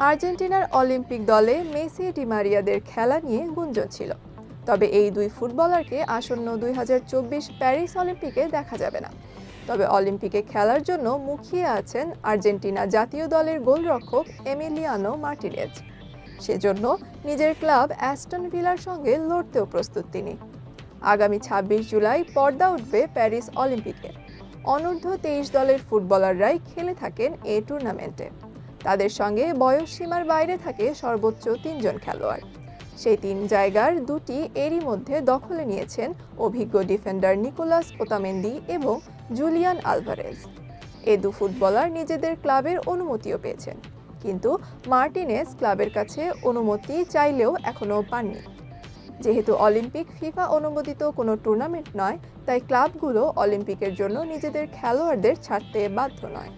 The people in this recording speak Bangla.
আর্জেন্টিনার অলিম্পিক দলে মেসি ডি মারিয়াদের খেলা নিয়ে গুঞ্জন ছিল। তবে এই দুই ফুটবলারকে আসন্ন 2024 প্যারিস অলিম্পিকে দেখা যাবে না। তবে অলিম্পিকে খেলার জন্য মুখিয়ে আছেন আর্জেন্টিনা জাতীয় দলের গোলরক্ষক এমিলিয়ানো মার্টিনেজ। সেজন্য নিজের ক্লাব অ্যাস্টন ভিলার সঙ্গে লড়তেও প্রস্তুত তিনি। আগামী 26 জুলাই পর্দা উঠবে প্যারিস অলিম্পিকে। অনূর্ধ্ব 23 দলের ফুটবলাররাই খেলে থাকেন এই টুর্নামেন্টে। তাদের সঙ্গে বয়স সীমার বাইরে থাকে সর্বোচ্চ 3 জন খেলোয়াড়। সেই 3 জায়গার দুটি এরই মধ্যে দখলে নিয়েছেন অভিজ্ঞ ডিফেন্ডার নিকোলাস ওতামেন্দি এবং জুলিয়ান আলভারেজ। এ দু ফুটবলার নিজেদের ক্লাবের অনুমতিও পেয়েছেন, কিন্তু মার্টিনেজ ক্লাবের কাছে অনুমতি চাইলেও এখনও পাননি। যেহেতু অলিম্পিক ফিফা অনুমোদিত কোনো টুর্নামেন্ট নয়, তাই ক্লাবগুলো অলিম্পিকের জন্য নিজেদের খেলোয়াড়দের ছাড়তে বাধ্য নয়।